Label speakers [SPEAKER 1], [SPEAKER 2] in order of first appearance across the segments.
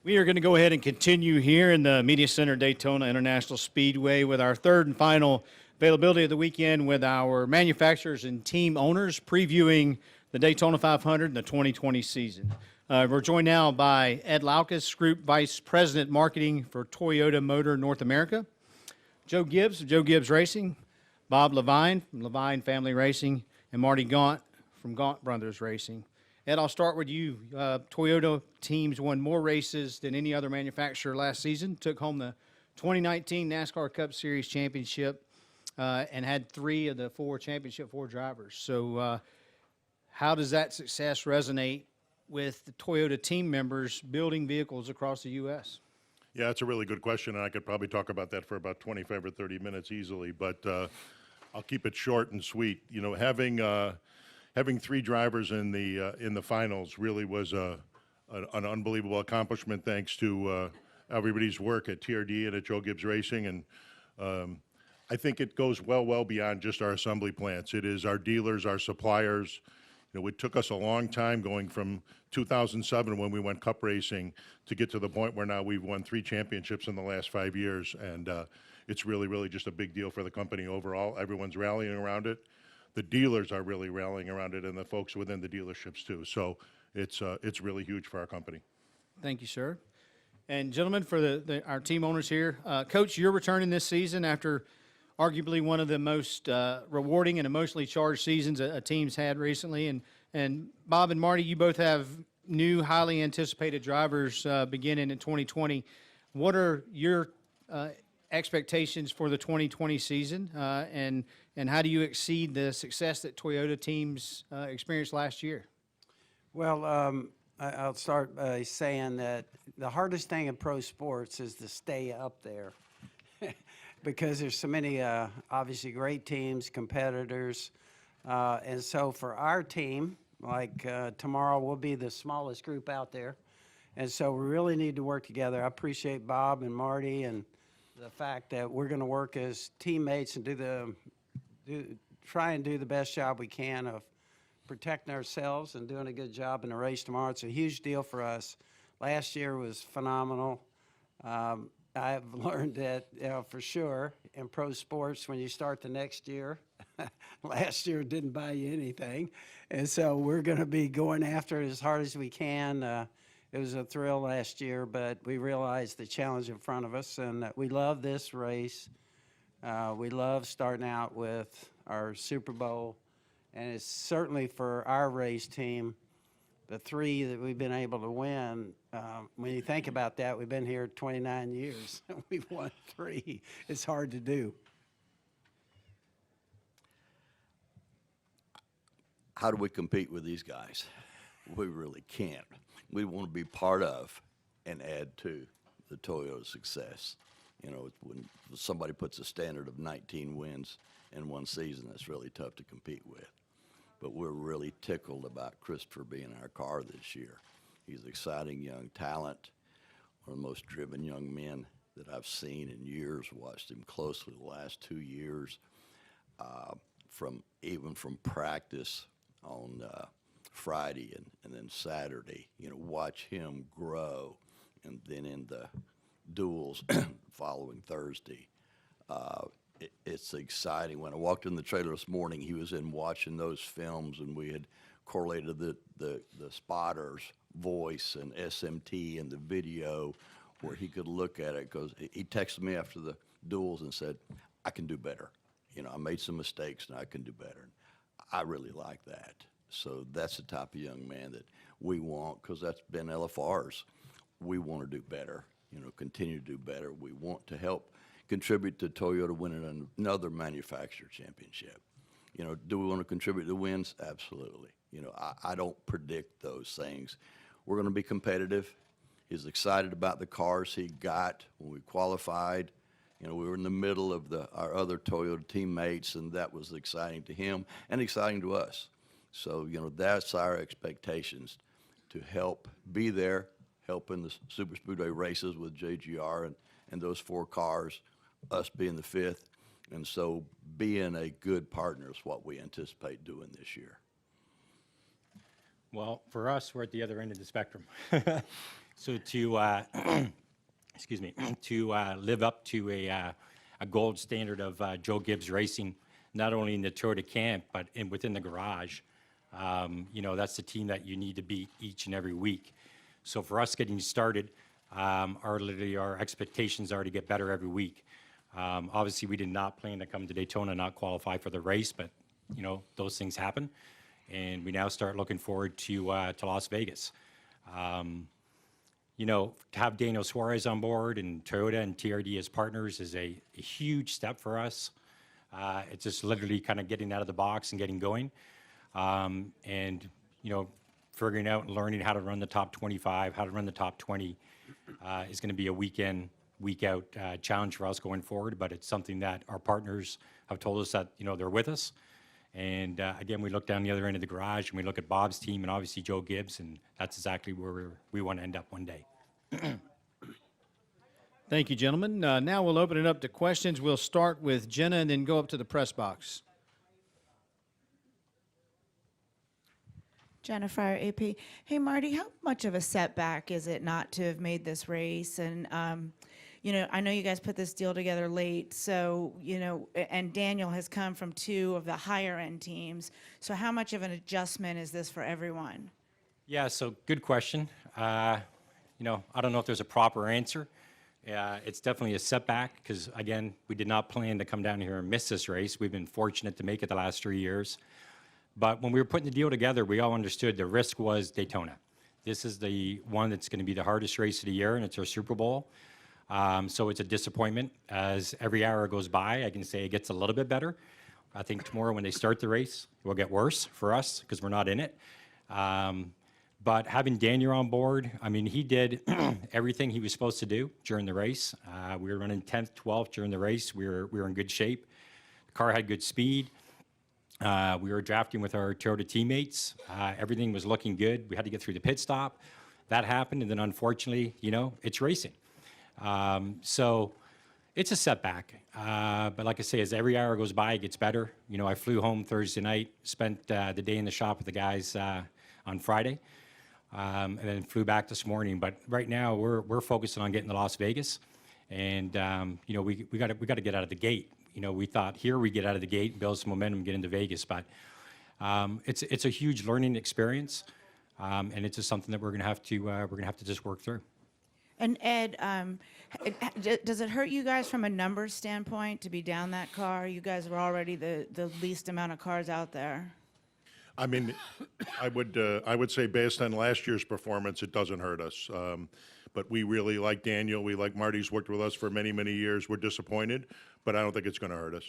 [SPEAKER 1] We are going to go ahead and continue here in the Media Center Daytona International Speedway with our third and final availability of the weekend with our manufacturers and team owners previewing the Daytona 500 and the 2020 season. We're joined now by Ed Laukes, Group Vice President Marketing for Toyota Motor North America, Joe Gibbs of Joe Gibbs Racing, Bob Leavine from Leavine Family Racing, and Marty Gaunt from Gaunt Brothers Racing. Ed, I'll start with you. Toyota teams won more races than any other manufacturer last season, took home the 2019 NASCAR Cup Series championship, and had 3 of the 4 championship 4 drivers. So how does that success resonate with the Toyota team members building vehicles across the U.S.?
[SPEAKER 2] Yeah, that's a really good question, and I could probably talk about that for about 25 or 30 minutes easily, but I'll keep it short and sweet. You know, having 3 drivers in the finals really was an unbelievable accomplishment, thanks to everybody's work at TRD and at Joe Gibbs Racing, and I think it goes well beyond just our assembly plants. It is our dealers, our suppliers. You know, it took us a long time going from 2007 when we went cup racing to get to the point where now we've won 3 championships in the last 5 years, and it's really just a big deal for the company overall. Everyone's rallying around it. The dealers are really rallying around it, and the folks within the dealerships too. So it's really huge for our company.
[SPEAKER 1] Thank you, sir. And gentlemen, for our team owners here, Coach, you're returning this season after arguably one of the most rewarding and emotionally charged seasons a team's had recently. And Bob and Marty, you both have new, highly anticipated drivers beginning in 2020. What are your expectations for the 2020 season, and how do you exceed the success that Toyota teams experienced last year?
[SPEAKER 3] Well, I'll start by saying that the hardest thing in pro sports is to stay up there because there's so many obviously great teams, competitors, and so for our team, like tomorrow we'll be the smallest group out there, and so we really need to work together. I appreciate Bob and Marty and the fact that we're going to work as teammates and try and do the best job we can of protecting ourselves and doing a good job in the race tomorrow. It's a huge deal for us. Last year was phenomenal. I've learned that, you know, for sure in pro sports, when you start the next year, last year didn't buy you anything. And so we're going to be going after it as hard as we can. It was a thrill last year, but we realized the challenge in front of us, and we love this race. We love starting out with our Super Bowl, and it's certainly for our race team, the 3 that we've been able to win. When you think about that, we've been here 29 years, and we've won 3. It's hard to do.
[SPEAKER 4] How do we compete with these guys? We really can't. We want to be part of and add to the Toyota success. You know, when somebody puts a standard of 19 wins in one season, that's really tough to compete with. But we're really tickled about Christopher being in our car this year. He's an exciting young talent, one of the most driven young men that I've seen in years. Watched him closely the last 2 years, even from practice on Friday and then Saturday. You know, watch him grow, and then in the duels following Thursday. It's exciting. When I walked in the trailer this morning, he was in watching those films, and we had correlated the spotter's voice and SMT and the video where he could look at it, because he texted me after the duels and said, I can do better. You know, I made some mistakes and I can do better. I really like that. So that's the type of young man that we want, because that's been LFR's. We want to do better, you know, continue to do better. We want to help contribute to Toyota winning another manufacturer championship. You know, do we want to contribute to wins? Absolutely. You know, I don't predict those things. We're going to be competitive. He's excited about the cars he got when we qualified. You know, we were in the middle of our other Toyota teammates, and that was exciting to him and exciting to us. So, you know, that's our expectations, to help be there, help in the Super Speedway races with JGR and those 4 cars, us being the 5th. And so being a good partner is what we anticipate doing this year.
[SPEAKER 5] Well, for us, we're at the other end of the spectrum. So to excuse me, to live up to a gold standard of Joe Gibbs racing, not only in the Tour de Camp but within the garage, that's the team that you need to beat each and every week. So for us getting started, our expectations are to get better every week. Obviously, we did not plan to come to Daytona, not qualify for the race, but those things happen, and we now start looking forward to Las Vegas. To have Daniel Suarez on board and Toyota and TRD as partners is a huge step for us. It's just literally kind of getting out of the box and getting going, and figuring out and learning how to run the top 25, how to run the top 20 is going to be a week in, week out challenge for us going forward. But it's something that our partners have told us that they're with us. And again, we look down the other end of the garage and we look at Bob's team and obviously Joe Gibbs, and that's exactly where we want to end up one day.
[SPEAKER 1] Thank you, gentlemen. Now we'll open it up to questions. We'll start with Jenna and then go up to the press box.
[SPEAKER 6] Jennifer, AP. Hey, Marty, how much of a setback is it not to have made this race? And, I know you guys put this deal together late, so, and Daniel has come from two of the higher end teams. So how much of an adjustment is this for everyone?
[SPEAKER 5] Yeah, so good question. I don't know if there's a proper answer. It's definitely a setback because, again, we did not plan to come down here and miss this race. We've been fortunate to make it the last 3 years. But when we were putting the deal together, we all understood the risk was Daytona. This is the one that's going to be the hardest race of the year, and it's our Super Bowl. So it's a disappointment. As every hour goes by, I can say it gets a little bit better. I think tomorrow when they start the race, it will get worse for us because we're not in it. But having Daniel on board, he did everything he was supposed to do during the race. We were running 10th, 12th during the race. We were in good shape. The car had good speed. We were drafting with our Toyota teammates. Everything was looking good. We had to get through the pit stop. That happened, and then unfortunately, it's racing. So it's a setback. But like I say, as every hour goes by, it gets better. I flew home Thursday night, spent the day in the shop with the guys on Friday, and then flew back this morning. But right now, we're focusing on getting to Las Vegas, and we got to get out of the gate. We thought here we get out of the gate, build some momentum, get into Vegas, but it's a huge learning experience, and it's just something that we're gonna have to just work through.
[SPEAKER 6] And Ed, does it hurt you guys from a numbers standpoint to be down that car? You guys were already the least amount of cars out there.
[SPEAKER 2] I would say based on last year's performance, it doesn't hurt us. But we really like Daniel. We like Marty's worked with us for many, many years. We're disappointed, but I don't think it's going to hurt us.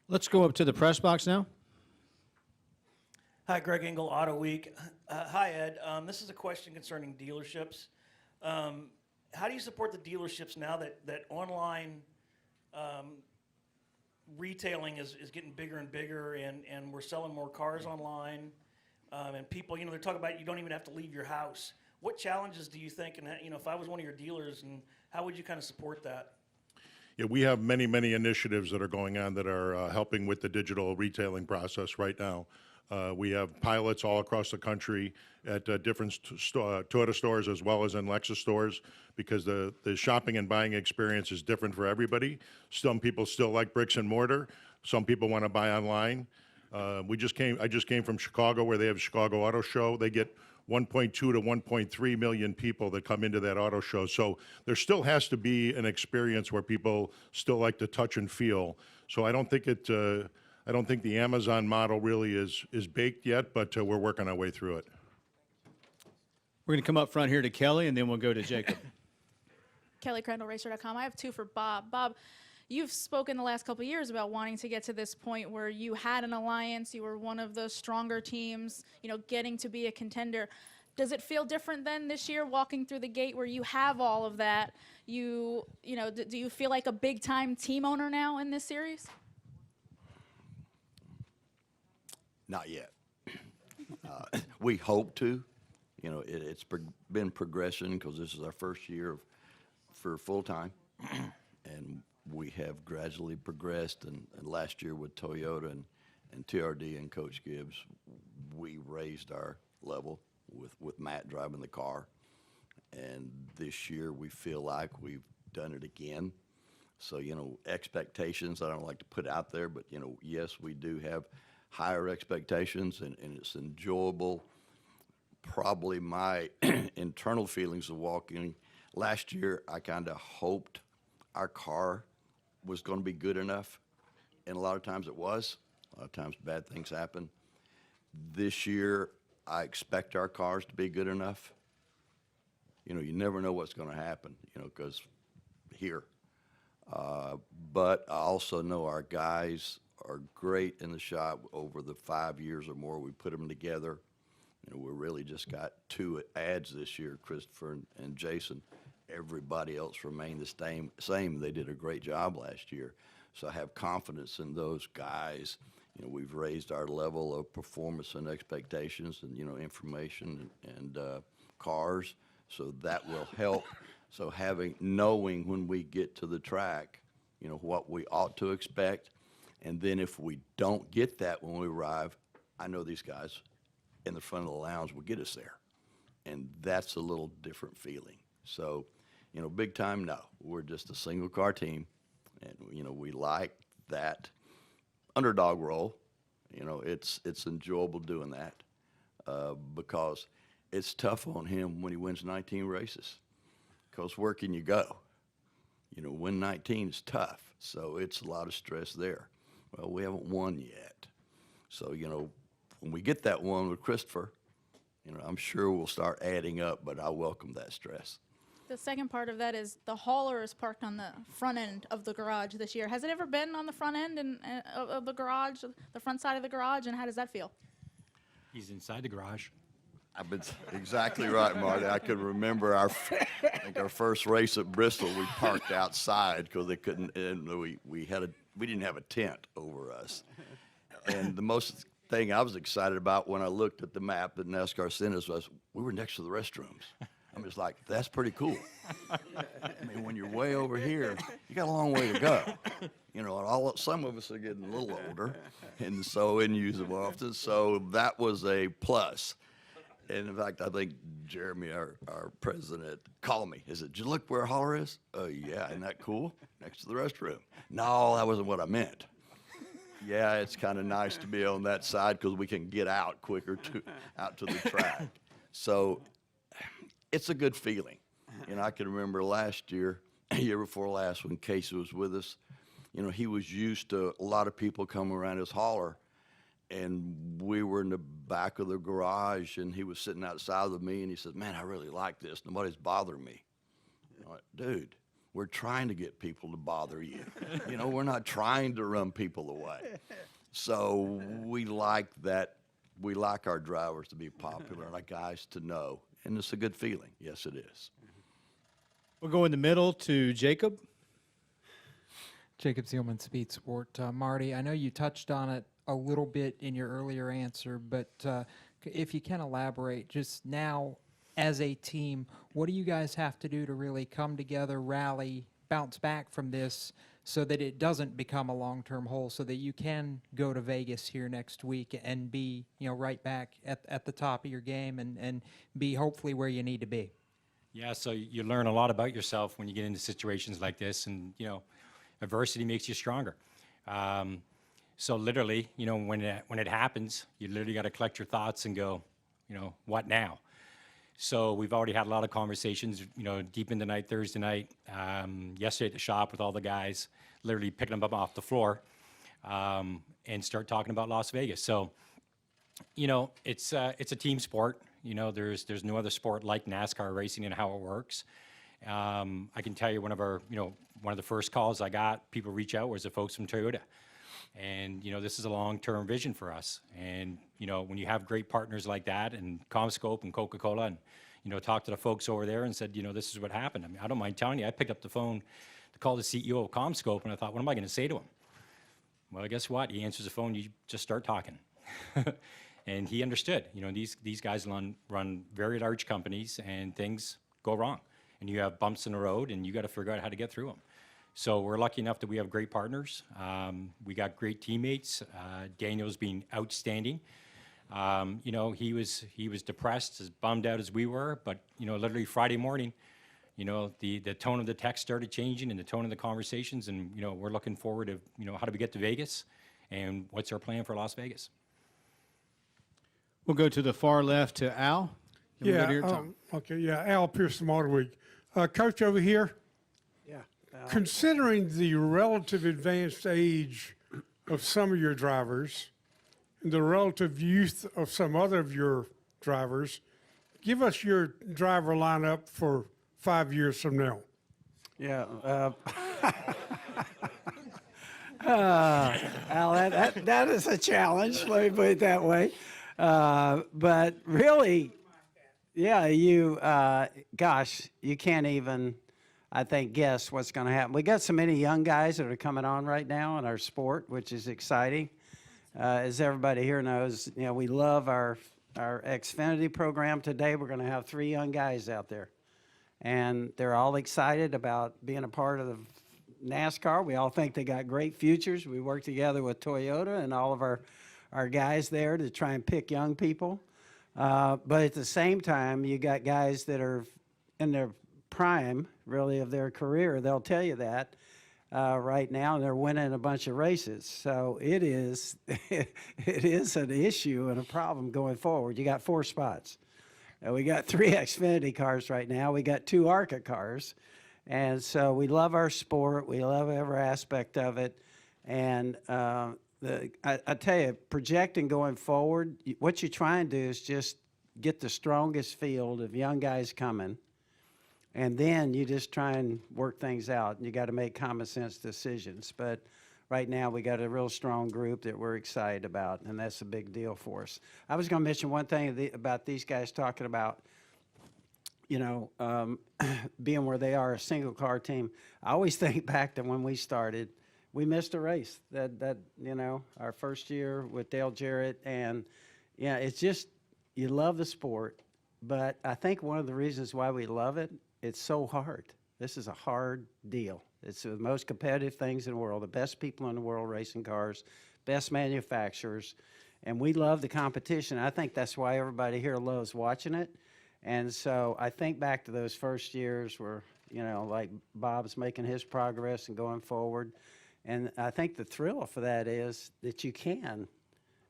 [SPEAKER 1] Let's go up to the press box now.
[SPEAKER 7] Hi, Greg Engel, Auto Week. Hi, Ed. This is a question concerning dealerships. How do you support the dealerships now that online retailing is getting bigger and bigger, and we're selling more cars online, and people, they're talking about you don't even have to leave your house. What challenges do you think, and if I was one of your dealers, and how would you kind of support that?
[SPEAKER 2] Yeah, we have many, many initiatives that are going on that are helping with the digital retailing process right now. We have pilots all across the country at different Toyota stores as well as in Lexus stores, because the shopping and buying experience is different for everybody. Some people still like bricks and mortar. Some people want to buy online. I just came from Chicago, where they have Chicago Auto Show. They get 1.2 to 1.3 million people that come into that auto show. So there still has to be an experience where people still like to touch and feel. So I don't think the Amazon model really is baked yet, but we're working our way through it.
[SPEAKER 1] We're going to come up front here to Kelly, and then we'll go to Jacob.
[SPEAKER 8] Kelly CrandallRacer.com. I have two for Bob. Bob, you've spoken the last couple of years about wanting to get to this point where you had an alliance, you were one of the stronger teams, getting to be a contender. Does it feel different then this year, walking through the gate where you have all of that? Do you feel like a big-time team owner now in this series?
[SPEAKER 4] Not yet. We hope to. It's been progression because this is our first year for full-time, and we have gradually progressed. And last year with Toyota and TRD and Coach Gibbs, we raised our level with Matt driving the car. And this year we feel like we've done it again. So, expectations I don't like to put out there, but, yes, we do have higher expectations, and it's enjoyable. Probably my internal feelings of walking. Last year, I kind of hoped our car was going to be good enough, and a lot of times it was. A lot of times bad things happen. This year, I expect our cars to be good enough. You never know what's going to happen, because here. But I also know our guys are great in the shop. Over the 5 years or more we put them together. We really just got 2 adds this year, Christopher and Jason. Everybody else remained the same. They did a great job last year. So I have confidence in those guys. We've raised our level of performance and expectations and, information and cars. So that will help. So knowing when we get to the track, what we ought to expect. And then if we don't get that when we arrive, I know these guys in the front of the lounge will get us there. And that's a little different feeling. So, big time, no. We're just a single car team. And, we like that underdog role. It's enjoyable doing that because it's tough on him when he wins 19 races. Because where can you go? Win 19 is tough. So it's a lot of stress there. Well, we haven't won yet. So, when we get that one with Christopher, I'm sure we'll start adding up, but I welcome that stress.
[SPEAKER 8] The second part of that is the hauler is parked on the front end of the garage this year. Has it ever been on the front end of the garage, the front side of the garage, and how does that feel?
[SPEAKER 5] He's inside the garage.
[SPEAKER 4] I've been exactly right, Marty. I can remember our first race at Bristol. We parked outside because they couldn't, and we didn't have a tent over us. And the most thing I was excited about when I looked at the map that NASCAR sent us was we were next to the restrooms. I'm just like, that's pretty cool. When you're way over here, you got a long way to go. And some of us are getting a little older, and use them often. So that was a plus. And in fact, I think Jeremy, our president, called me. He said, "Did you look where a hauler is?" "Oh, yeah, isn't that cool? Next to the restroom." "No, that wasn't what I meant." Yeah, it's kind of nice to be on that side because we can get out quicker out to the track. So it's a good feeling. I can remember last year, year before last, when Casey was with us, he was used to a lot of people coming around his hauler. And we were in the back of the garage, and he was sitting outside with me, and he said, "Man, I really like this. Nobody's bothering me." I'm like, "Dude, we're trying to get people to bother you. We're not trying to run people away." So we like that. We like our drivers to be popular and our guys to know. And it's a good feeling. Yes, it is.
[SPEAKER 1] We'll go in the middle to Jacob.
[SPEAKER 9] Jacob Zielman, Speed Sport. Marty, I know you touched on it a little bit in your earlier answer, but if you can elaborate, just now as a team, what do you guys have to do to really come together, rally, bounce back from this so that it doesn't become a long-term hole, so that you can go to Vegas here next week and be, right back at the top of your game and be hopefully where you need to be?
[SPEAKER 5] Yeah, so you learn a lot about yourself when you get into situations like this, and adversity makes you stronger. So literally, when it happens, you literally got to collect your thoughts and go, what now? So we've already had a lot of conversations, deep in the night, Thursday night, yesterday at the shop with all the guys, literally picking them up off the floor, and start talking about Las Vegas. So, it's a team sport. There's no other sport like NASCAR racing and how it works. I can tell you one of the first calls I got, people reach out, was the folks from Toyota. And, this is a long-term vision for us. And, when you have great partners like that, and CommScope and Coca-Cola, and, talk to the folks over there and said, this is what happened. I don't mind telling you, I picked up the phone to call the CEO of CommScope, and I thought, what am I going to say to him? Well, guess what? He answers the phone, you just start talking. And he understood, these guys run very large companies, and things go wrong. And you have bumps in the road, and you got to figure out how to get through them. So we're lucky enough that we have great partners. We got great teammates. Daniel's been outstanding. You know, he was depressed, as bummed out as we were, but, you know, literally Friday morning, you know, the tone of the text started changing and the tone of the conversations, and, you know, we're looking forward to, you know, how do we get to Vegas and what's our plan for Las Vegas.
[SPEAKER 1] We'll go to the far left to Al. Then we'll go to your Tom.
[SPEAKER 10] Okay, yeah, Al Pearson, Motor Week. Coach over here,
[SPEAKER 3] Yeah.
[SPEAKER 10] considering the relative advanced age of some of your drivers and the relative youth of some other of your drivers, give us your driver lineup for 5 years from now.
[SPEAKER 3] Yeah. Al, that is a challenge, let me put it that way. But really, yeah, gosh, you can't even, I think, guess what's going to happen. We got so many young guys that are coming on right now in our sport, which is exciting. As everybody here knows, you know, we love our Xfinity program. Today, we're going to have 3 young guys out there. And they're all excited about being a part of the NASCAR. We all think they got great futures. We work together with Toyota and all of our guys there to try and pick young people. But at the same time, you got guys that are in their prime, really, of their career. They'll tell you that right now, and they're winning a bunch of races. So it is, it is an issue and a problem going forward. You got 4 spots. We got 3 Xfinity cars right now. We got 2 ARCA cars. And so we love our sport. We love every aspect of it. And I tell you, projecting going forward, what you try and do is just get the strongest field of young guys coming. And then you just try and work things out. And you got to make common sense decisions. But right now, we got a real strong group that we're excited about, and that's a big deal for us. I was going to mention one thing about these guys talking about, you know, being where they are, a single-car team. I always think back to when we started. We missed a race that you know, our first year with Dale Jarrett, and yeah, it's just, you love the sport, but I think one of the reasons why we love it, it's so hard. This is a hard deal. It's the most competitive things in the world, the best people in the world racing cars, best manufacturers, and we love the competition. I think that's why everybody here loves watching it. And so I think back to those first years where, you know, like Bob's making his progress and going forward. And I think the thrill for that is that you can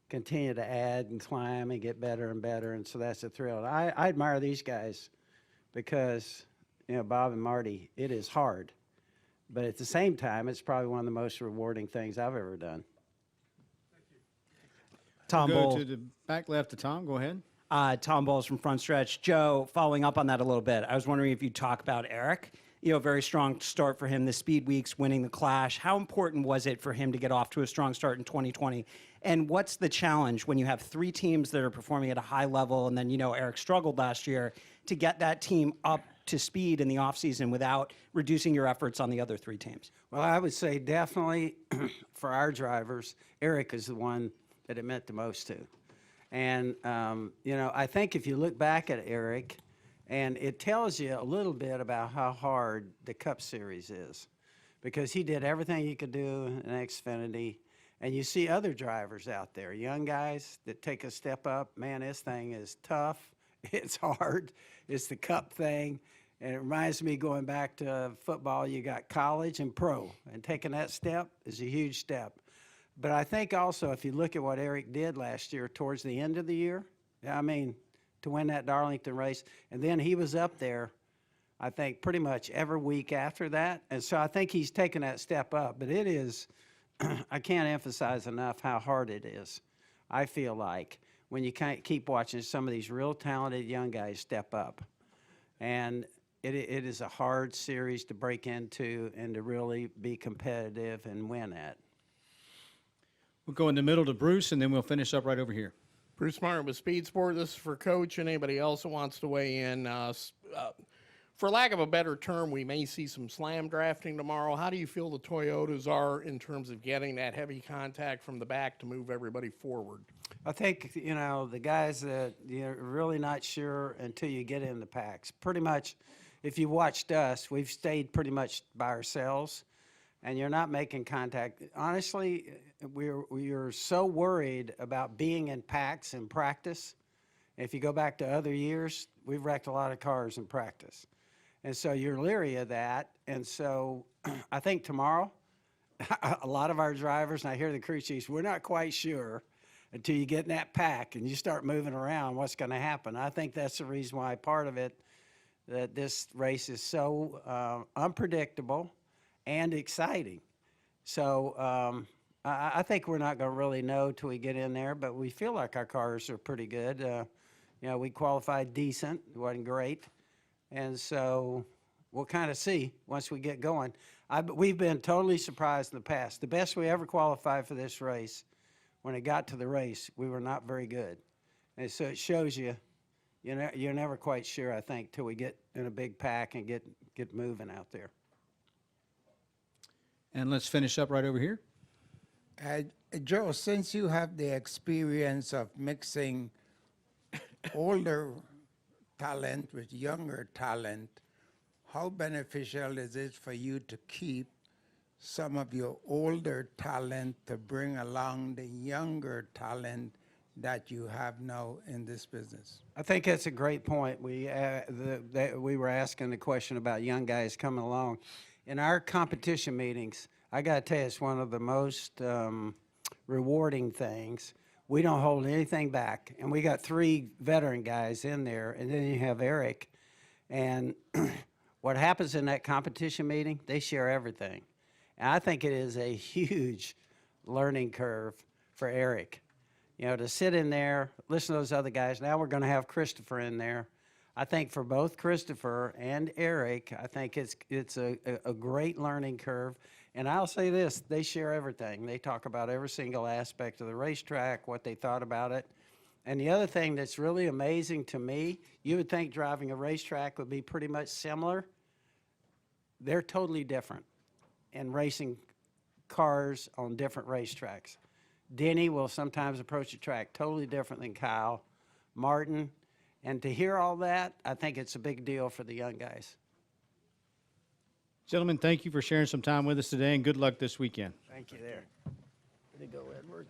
[SPEAKER 3] continue to add and climb and get better and better. And so that's the thrill. I admire these guys because, you know, Bob and Marty, it is hard. But at the same time, it's probably one of the most rewarding things I've ever done.
[SPEAKER 11] Tom
[SPEAKER 1] Go
[SPEAKER 11] Bowles.
[SPEAKER 1] to the back left to Tom. Go ahead.
[SPEAKER 11] Tom Bowles from Front Stretch. Joe, following up on that a little bit, I was wondering if you'd talk about Eric. You know, very strong start for him, the Speed Weeks, winning the Clash. How important was it for him to get off to a strong start in 2020? And what's the challenge when you have 3 teams that are performing at a high level, and then, you know, Eric struggled last year, to get that team up to speed in the offseason without reducing your efforts on the other 3 teams?
[SPEAKER 3] Well, I would say definitely for our drivers, Eric is the one that it meant the most to. And, you know, I think if you look back at Eric, and it tells you a little bit about how hard the Cup Series is, because he did everything he could do in Xfinity. And you see other drivers out there, young guys that take a step up. Man, this thing is tough. It's hard. It's the Cup thing. And it reminds me, going back to football, you got college and pro. And taking that step is a huge step. But I think also, if you look at what Eric did last year towards the end of the year, I mean, to win that Darlington race, and then he was up there, I think, pretty much every week after that. And so I think he's taken that step up. But it is, I can't emphasize enough how hard it is, I feel like, when you can't keep watching some of these real talented young guys step up. And it is a hard series to break into and to really be competitive and win at.
[SPEAKER 1] We'll go in the middle to Bruce, and then we'll finish up right over here.
[SPEAKER 12] Bruce Martin with Speed Sport. This is for Coach and anybody else that wants to weigh in. For lack of a better term, we may see some slam drafting tomorrow. How do you feel the Toyotas are in terms of getting that heavy contact from the back to move everybody forward?
[SPEAKER 3] I think, you know, the guys that you're really not sure until you get in the packs. Pretty much, if you watched us, we've stayed pretty much by ourselves. and you're not making contact. Honestly, we're so worried about being in packs in practice. If you go back to other years, we've wrecked a lot of cars in practice. And so you're leery of that. And so I think tomorrow, a lot of our drivers, and I hear the crew chiefs, we're not quite sure until you get in that pack and you start moving around what's going to happen. I think that's the reason why part of it, that this race is so unpredictable and exciting. So I think we're not going to really know till we get in there, but we feel like our cars are pretty good. You know, we qualified decent. It wasn't great. And so we'll kind of see once we get going. We've been totally surprised in the past. The best we ever qualified for this race, when it got to the race, we were not very good. And so it shows you, you're never quite sure, I think, till we get in a big pack and get moving out there.
[SPEAKER 1] And let's finish up right over here.
[SPEAKER 13] Joe, since you have the experience of mixing older talent with younger talent, how beneficial is it for you to keep some of your older talent to bring along the younger talent that you have now in this business?
[SPEAKER 3] I think that's a great point. We were asking the question about young guys coming along. In our competition meetings, I got to tell you, it's one of the most rewarding things. We don't hold anything back. And we got 3 veteran guys in there, and then you have Eric. And what happens in that competition meeting, they share everything. And I think it is a huge learning curve for Eric. You know, to sit in there, listen to those other guys. Now we're going to have Christopher in there. I think for both Christopher and Eric, I think it's a great learning curve. And I'll say this, they share everything. They talk about every single aspect of the racetrack, what they thought about it. And the other thing that's really amazing to me, you would think driving a racetrack would be pretty much similar. They're totally different in racing cars on different racetracks. Denny will sometimes approach the track totally different than Kyle, Martin. And to hear all that, I think it's a big deal for the young guys.
[SPEAKER 1] Gentlemen, thank you for sharing some time with us today, and good luck this weekend.
[SPEAKER 3] Thank you there. Way to go, Edward.